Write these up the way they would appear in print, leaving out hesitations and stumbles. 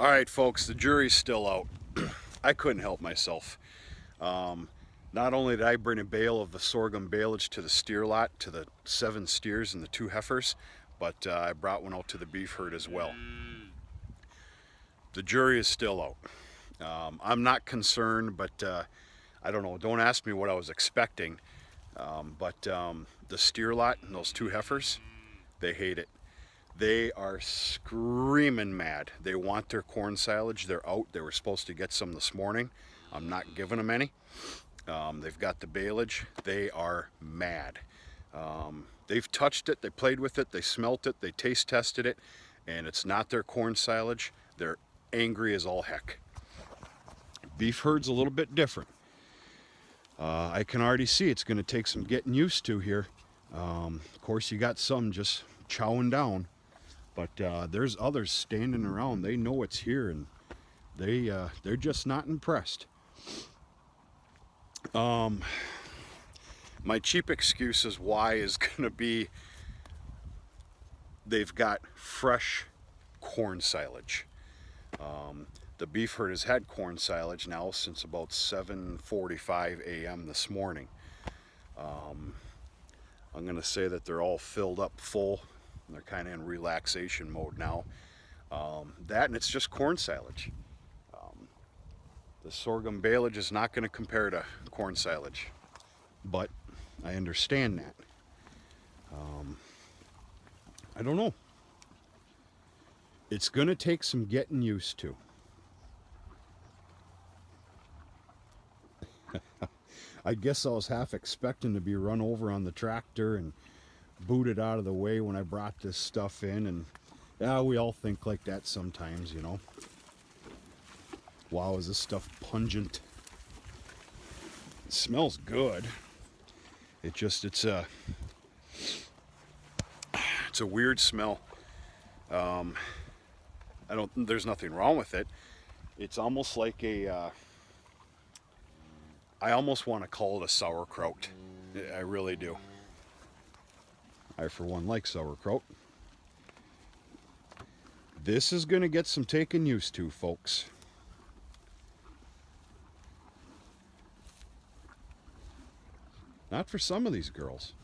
All right, folks, the jury's still out. I couldn't help myself. Not only did I bring a bale of the sorghum baleage to the steer lot, to the 7 steers and the 2 heifers, but I brought one out to the beef herd as well. The jury is still out. I'm not concerned, but I don't know. Don't ask me what I was expecting. But the steer lot and those 2 heifers, they hate it. They are screaming mad. They want their corn silage. They're out. They were supposed to get some this morning. I'm not giving them any. They've got the baleage. They are mad. They've touched it. They played with it. They smelt it. They taste tested it. And it's not their corn silage. They're angry as all heck. Beef herd's a little bit different. I can already see it's going to take some getting used to here. Of course, you got some just chowing down. But there's others standing around. They know it's here, and they're just not impressed. My cheap excuse is why is going to be they've got fresh corn silage. The beef herd has had corn silage now since about 7:45 a.m. this morning. I'm going to say that they're all filled up full. They're kind of in relaxation mode now. That and it's just corn silage. The sorghum baleage is not going to compare to corn silage, but I understand that. I don't know. It's going to take some getting used to. I guess I was half expecting to be run over on the tractor and booted out of the way when I brought this stuff in, and yeah, we all think like that sometimes, you know. Wow, is this stuff pungent? It smells good. It's a weird smell. There's nothing wrong with it. It's almost like I almost want to call it a sauerkraut. I really do. I, for one, like sauerkraut. This is going to get some taking used to, folks. Not for some of these girls.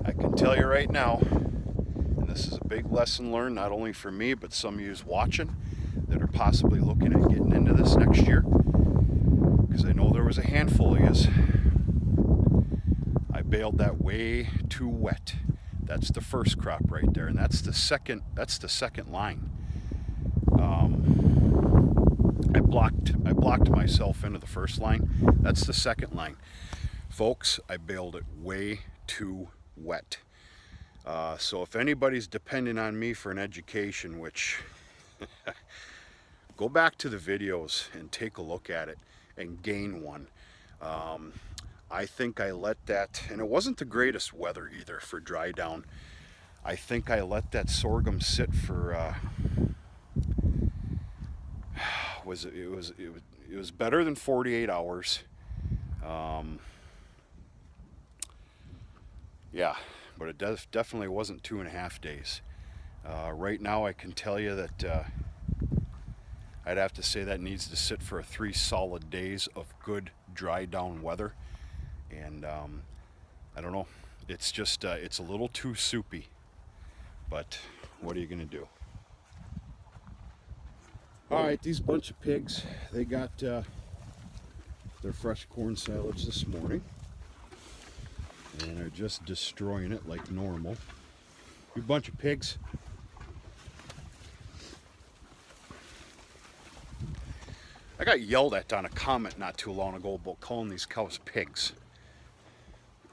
I can tell you right now, and this is a big lesson learned not only for me, but some of you watching that are possibly looking at getting into this next year, because I know there was a handful of yous. I baled that way too wet. That's the first crop right there, and that's the second line. I blocked myself into the first line. That's the second line. Folks, I baled it way too wet. So if anybody's depending on me for an education, which go back to the videos and take a look at it and gain one. I think I let that, and it wasn't the greatest weather either for dry down. I think I let that sorghum sit for it was better than 48 hours. Yeah, but it definitely wasn't 2.5 days. Right now I can tell you that I'd have to say that needs to sit for 3 solid days of good dry down weather. And I don't know, it's just it's a little too soupy, but what are you gonna do? All right, these bunch of pigs, they got their fresh corn silage this morning, and they're just destroying it like normal. You bunch of pigs. I got yelled at on a comment not too long ago about calling these cows pigs.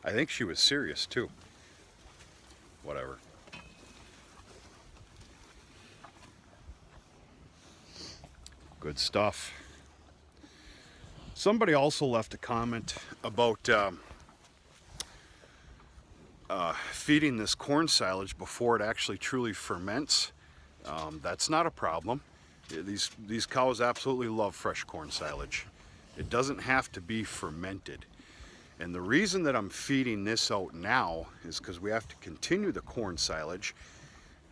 I think she was serious too. Whatever. Good stuff. Somebody also left a comment about feeding this corn silage before it actually truly ferments. That's not a problem. These cows absolutely love fresh corn silage. It doesn't have to be fermented. And the reason that I'm feeding this out now is because we have to continue the corn silage,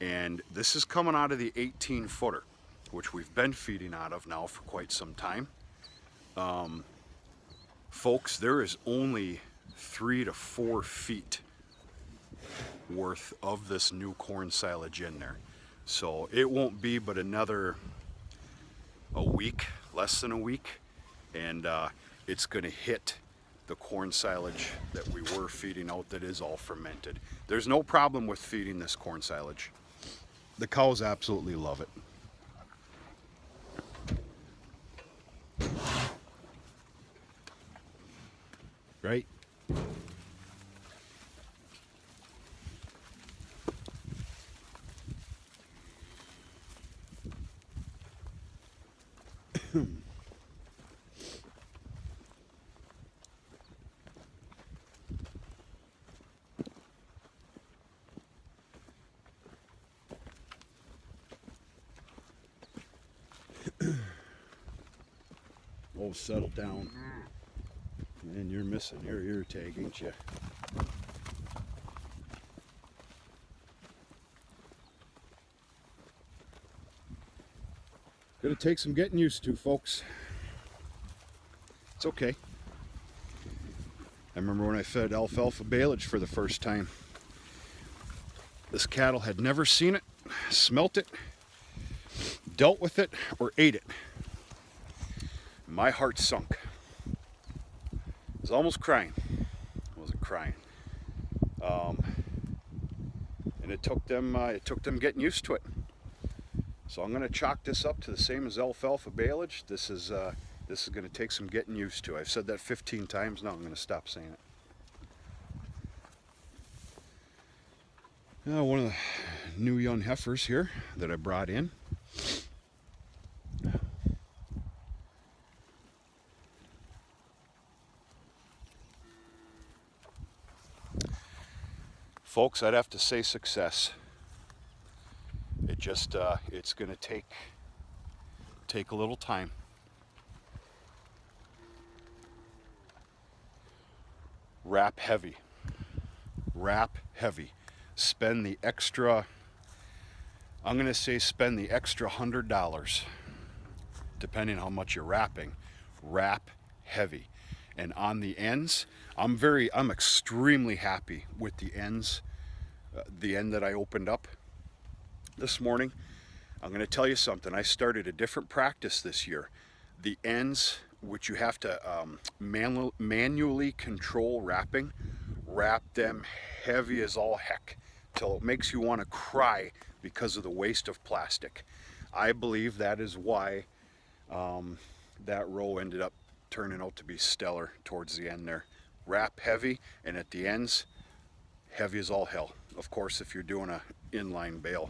and this is coming out of the 18-footer, which we've been feeding out of now for quite some time. Folks, there is only 3 to 4 feet worth of this new corn silage in there. So it won't be but another a week, less than a week, and it's going to hit the corn silage that we were feeding out that is all fermented. There's no problem with feeding this corn silage. The cows absolutely love it. Right? Oh, settle down. And you're missing your ear tag, ain't you? Gonna take some getting used to, folks. It's okay. I remember when I fed Alfalfa Baleage for the first time. This cattle had never seen it, smelt it, dealt with it, or ate it. My heart sunk. I was almost crying. I wasn't crying. And it took them getting used to it. So I'm going to chalk this up to the same as Alfalfa Baleage. This is going to take some getting used to. I've said that 15 times now. I'm going to stop saying it. One of the new young heifers here that I brought in. Folks, I'd have to say success. It just, it's going to take a little time. Wrap heavy. Wrap heavy. Spend the extra, I'm going to say spend the extra $100, depending how much you're wrapping. Wrap heavy. And on the ends, I'm extremely happy with the ends, the end that I opened up this morning. I'm going to tell you something. I started a different practice this year. The ends, which you have to manually control wrapping, wrap them heavy as all heck till it makes you want to cry because of the waste of plastic. I believe that is why that row ended up turning out to be stellar towards the end there. Wrap heavy, and at the ends, heavy as all hell. Of course, if you're doing a inline bale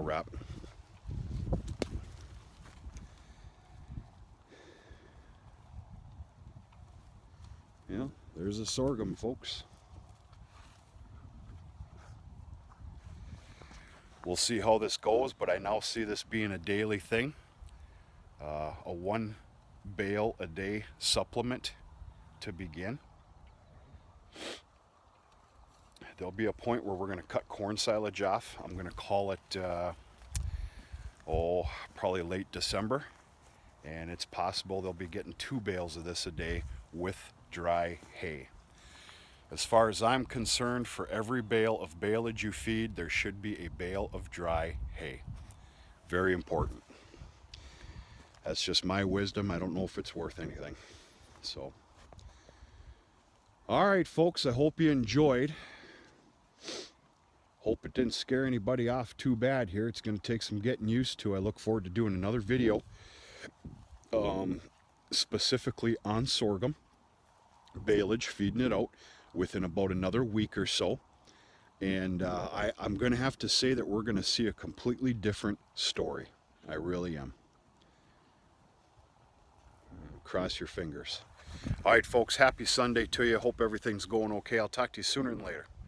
wrap. Yeah, there's a sorghum, folks. We'll see how this goes, but I now see this being a daily thing. A 1 bale a day supplement to begin. There'll be a point where we're going to cut corn silage off. I'm going to call it, probably late December. And it's possible they'll be getting 2 bales of this a day with dry hay. As far as I'm concerned, for every bale of baleage you feed, there should be a bale of dry hay. Very important. That's just my wisdom. I don't know if it's worth anything. So, all right, folks, I hope you enjoyed. Hope it didn't scare anybody off too bad here. It's going to take some getting used to. I look forward to doing another video specifically on sorghum baleage, feeding it out within about another week or so. And I'm going to have to say that we're going to see a completely different story. I really am. cross your fingers. All right, folks, happy Sunday to you. Hope everything's going okay. I'll talk to you sooner than later.